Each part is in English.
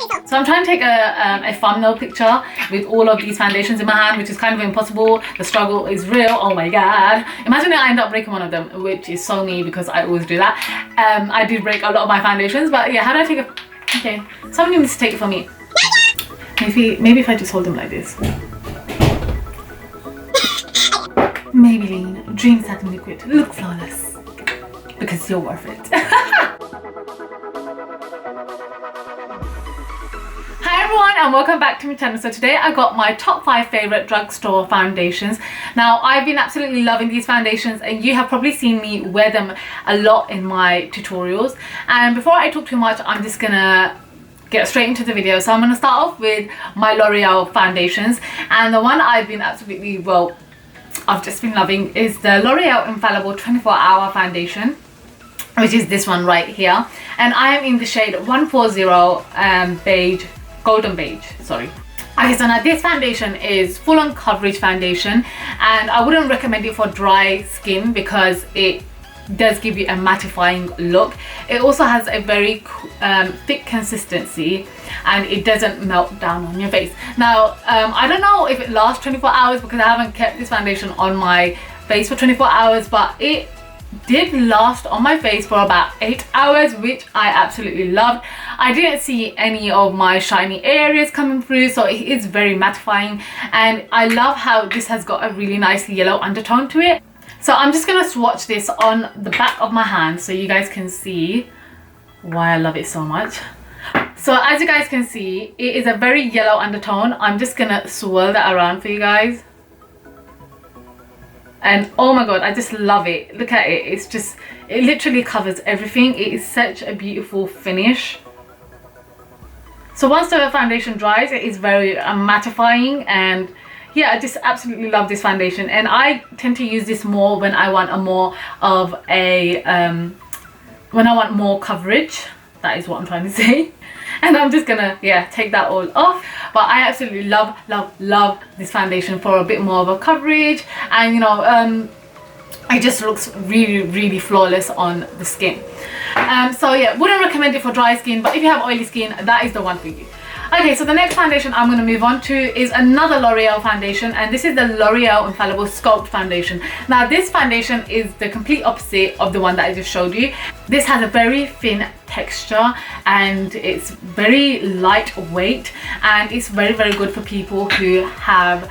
So I'm trying to take a thumbnail picture with all of these foundations in my hand, which is kind of impossible. The struggle is real. Oh my god. Imagine if I end up breaking one of them, which is so me because I always do that. I did break a lot of my foundations, but yeah, how do I take a... Okay, somebody needs to take it for me. Maybe if I just hold them like this. Maybelline Dream Satin Liquid. Look flawless. Because you're worth it. Hi everyone and welcome back to my channel. So today I got my top 5 favorite drugstore foundations. Now I've been absolutely loving these foundations and you have probably seen me wear them a lot in my tutorials. And before I talk too much, I'm just gonna get straight into the video. So I'm gonna start off with my L'Oreal foundations, and the one I've been absolutely, well, I've just been loving is the L'Oreal Infallible 24-hour foundation, which is this one right here, and I am in the shade 140 beige, golden beige, sorry. Okay, so now this foundation is full-on coverage foundation, and I wouldn't recommend it for dry skin because it does give you a mattifying look. It also has a very thick consistency and it doesn't melt down on your face. Now I don't know if it lasts 24 hours because I haven't kept this foundation on my face for 24 hours, but it did last on my face for about 8 hours, which I absolutely loved. I didn't see any of my shiny areas coming through, so it is very mattifying, and I love how this has got a really nice yellow undertone to it. So I'm just gonna swatch this on the back of my hand so you guys can see why I love it so much. So as you guys can see, it is a very yellow undertone. I'm just gonna swirl that around for you guys. And oh my god, I just love it. Look at it. It's just, it literally covers everything. It is such a beautiful finish. So once the foundation dries, it is very mattifying, and yeah, I just absolutely love this foundation, and I tend to use this more when I want a more of a when I want more coverage. That is what I'm trying to say. And I'm just gonna, yeah, take that all off. But I absolutely love this foundation for a bit more of a coverage, and you know, it just looks really flawless on the skin. So yeah, wouldn't recommend it for dry skin, but if you have oily skin, that is the one for you. Okay, so the next foundation I'm going to move on to is another L'Oreal foundation, and this is the L'Oreal Infallible Sculpt foundation. Now this foundation is the complete opposite of the one that I just showed you. This has a very thin texture and it's very lightweight, and it's very good for people who have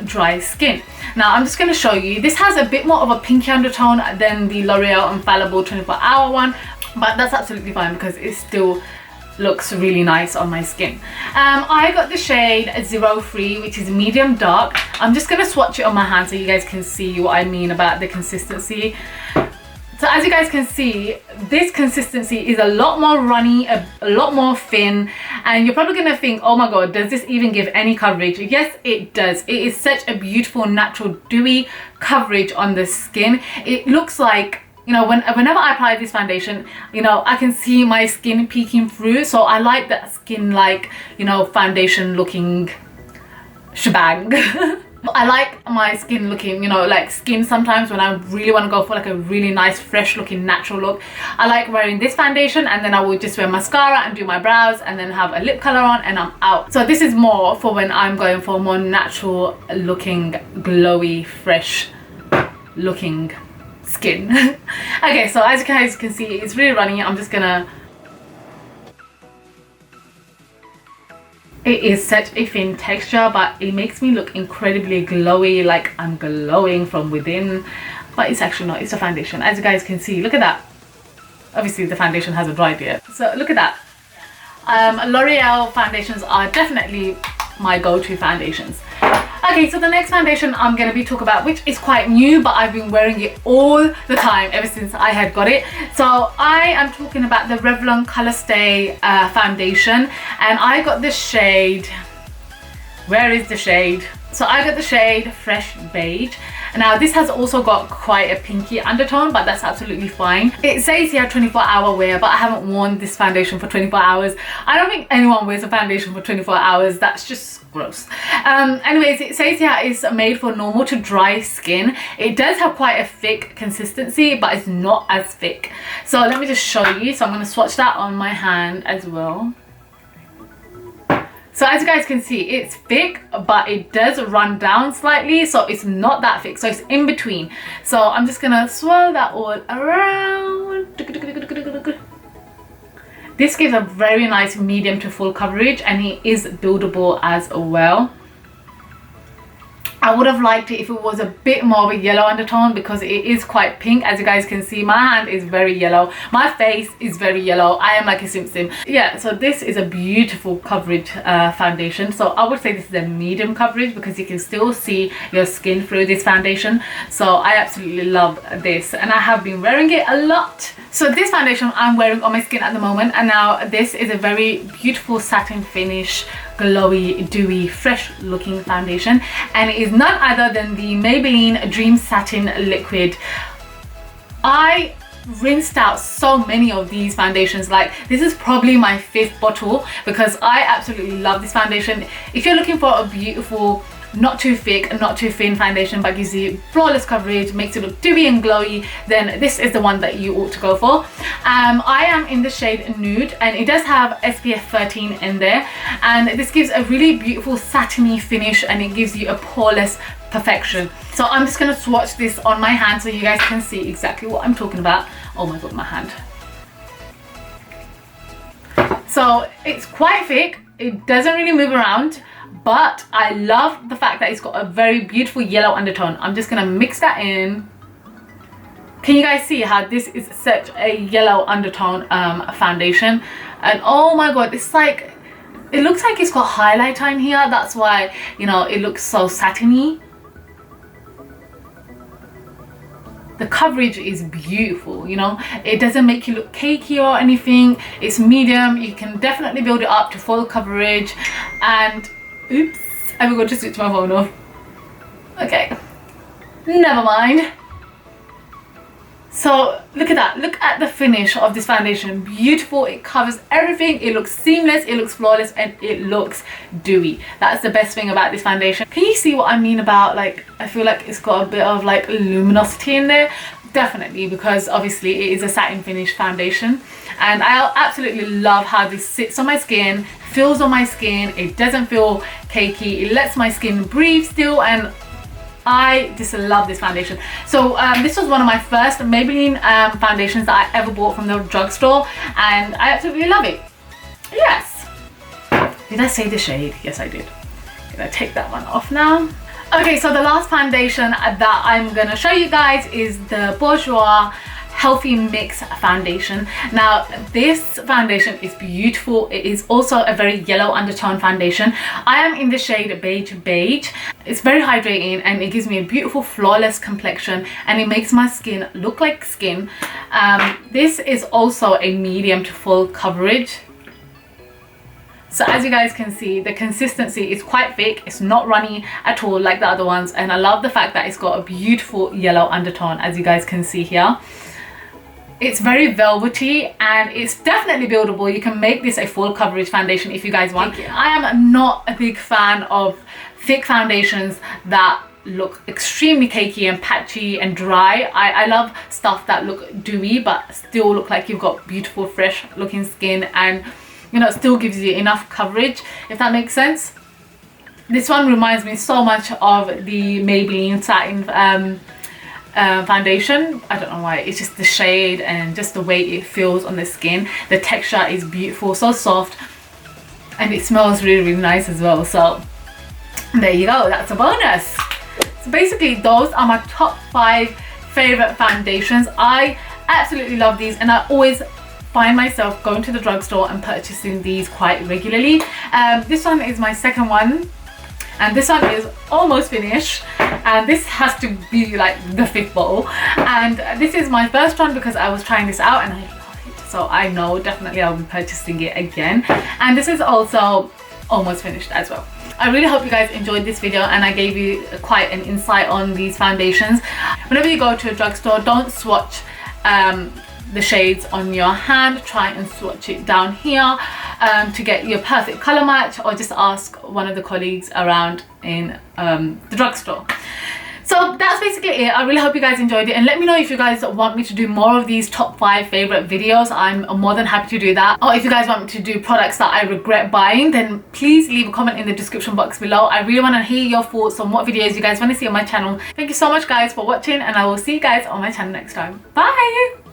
dry skin. Now I'm just going to show you, this has a bit more of a pinky undertone than the L'Oreal Infallible 24-hour one, but that's absolutely fine because it still looks really nice on my skin. I got the shade 03, which is medium dark. I'm just going to swatch it on my hand so you guys can see what I mean about the consistency. So as you guys can see, this consistency is a lot more runny, a lot more thin, and you're probably going to think, oh my god, does this even give any coverage? Yes, it does. It is such a beautiful natural dewy coverage on the skin. It looks like, you know, whenever I apply this foundation, you know, I can see my skin peeking through. So I like that skin, like, you know, foundation looking shebang. I like my skin looking, you know, like skin sometimes when I really want to go for like a really nice fresh looking natural look. I like wearing this foundation, and then I will just wear mascara and do my brows and then have a lip color on and I'm out. So this is more for when I'm going for more natural looking, glowy, fresh looking skin. Okay, so as you guys can see, it's really runny. I'm just gonna, it is such a thin texture, but it makes me look incredibly glowy, like I'm glowing from within, but it's actually not. It's a foundation. As you guys can see, look at that. Obviously the foundation hasn't dried yet, so look at that. L'Oreal foundations are definitely my go-to foundations. Okay, so the next foundation I'm going to be talking about, which is quite new, but I've been wearing it all the time ever since I had got it. So I am talking about the Revlon Colorstay foundation, and I got the shade, where is the shade? So I got the shade Fresh Beige. Now this has also got quite a pinky undertone, but that's absolutely fine. It says here 24-hour wear, but I haven't worn this foundation for 24 hours. I don't think anyone wears a foundation for 24 hours. That's just gross. Anyways, it says here it's made for normal to dry skin. It does have quite a thick consistency, but it's not as thick. So let me just show you. So I'm going to swatch that on my hand as well. So as you guys can see, it's thick, but it does run down slightly, so it's not that thick, so it's in between. So I'm just gonna swirl that all around. This gives a very nice medium to full coverage, and it is buildable as well. I would have liked it if it was a bit more of a yellow undertone, because it is quite pink. As you guys can see, my hand is very yellow, my face is very yellow. I am like a sim. Yeah, so this is a beautiful coverage foundation. So I would say this is a medium coverage, because you can still see your skin through this foundation. So I absolutely love this, and I have been wearing it a lot. So this foundation I'm wearing on my skin at the moment, and now this is a very beautiful satin finish, glowy, dewy, fresh looking foundation, and it is none other than the Maybelline Dream Satin Liquid. I rinsed out so many of these foundations. Like, this is probably my 5th bottle, because I absolutely love this foundation. If you're looking for a beautiful, not too thick and not too thin foundation, but gives you flawless coverage, makes it look dewy and glowy, then this is the one that you ought to go for. I am in the shade Nude, and it does have SPF 13 in there, and this gives a really beautiful satiny finish, and it gives you a poreless perfection. So I'm just going to swatch this on my hand so you guys can see exactly what I'm talking about. Oh my god, my hand. So it's quite thick, it doesn't really move around, but I love the fact that it's got a very beautiful yellow undertone. I'm just gonna mix that in. Can you guys see how this is such a yellow undertone foundation? And oh my god, it's like, it looks like it's got highlighter in here. That's why, you know, it looks so satiny. The coverage is beautiful, you know, it doesn't make you look cakey or anything. It's medium, you can definitely build it up to full coverage. And oops, I forgot to switch my phone off. Okay, never mind. So look at that, look at the finish of this foundation. Beautiful, it covers everything, it looks seamless, it looks flawless, and it looks dewy. That's the best thing about this foundation. Can you see what I mean about, like, I feel like it's got a bit of like luminosity in there? Definitely, because obviously it is a satin finish foundation, and I absolutely love how this sits on my skin, feels on my skin. It doesn't feel cakey, it lets my skin breathe still, and I just love this foundation. So this was one of my first Maybelline foundations that I ever bought from the drugstore, and I absolutely love it. Yes. Did I say the shade? Yes, I did. Gonna take that one off now. Okay, so the last foundation that I'm gonna show you guys is the Bourjois Healthy Mix foundation. Now this foundation is beautiful. It is also a very yellow undertone foundation. I am in the shade Beige. It's very hydrating, and it gives me a beautiful flawless complexion, and it makes my skin look like skin. This is also a medium to full coverage. So as you guys can see, the consistency is quite thick. It's not runny at all like the other ones, and I love the fact that it's got a beautiful yellow undertone, as you guys can see here. It's very velvety, and it's definitely buildable. You can make this a full coverage foundation if you guys want. I am not a big fan of thick foundations that look extremely cakey and patchy and dry. I love stuff that look dewy but still look like you've got beautiful fresh looking skin, and you know, it still gives you enough coverage, if that makes sense. This one reminds me so much of the Maybelline Satin foundation. I don't know why, it's just the shade and just the way it feels on the skin. The texture is beautiful, so soft, and it smells really nice as well. So there you go, that's a bonus. So basically those are my top 5 favorite foundations. I absolutely love these, and I always find myself going to the drugstore and purchasing these quite regularly. This one is my second one, and this one is almost finished, and this has to be like the 5th bottle, and this is my first one because I was trying this out and I love it, so I know definitely I'll be purchasing it again. And this is also almost finished as well. I really hope you guys enjoyed this video, and I gave you quite an insight on these foundations. Whenever you go to a drugstore, don't swatch the shades on your hand. Try and swatch it down here to get your perfect color match, or just ask one of the colleagues around in the drugstore. So that's basically it. I really hope you guys enjoyed it, and let me know if you guys want me to do more of these top 5 favorite videos. I'm more than happy to do that. Or if you guys want me to do products that I regret buying, then please leave a comment in the description box below. I really want to hear your thoughts on what videos you guys want to see on my channel. Thank you so much guys for watching, and I will see you guys on my channel next time. Bye.